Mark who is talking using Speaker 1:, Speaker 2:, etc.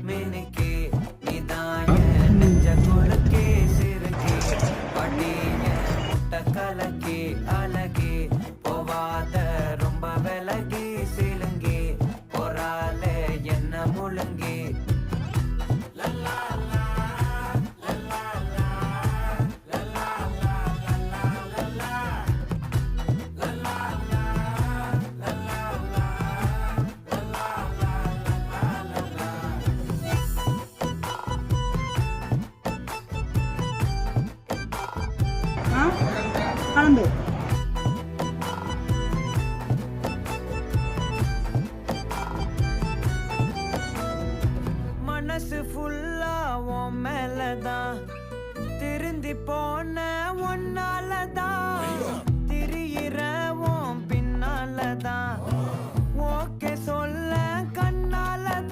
Speaker 1: மினுக்கே நீதான் என் நெஞ்ச குலுக்கே சிறுக்கே படிய முட்ட கலக்கே அழகே போவாத ரொம்ப விலகி சிலுங்கே பொறாலே என்ன முழுங்கே
Speaker 2: கிளம்பு.
Speaker 1: மனசு ஃபுல்லா உன் மேலதான் திருந்தி போன ஒன்னாலதான் திரியிற உன் பின்னாலதான்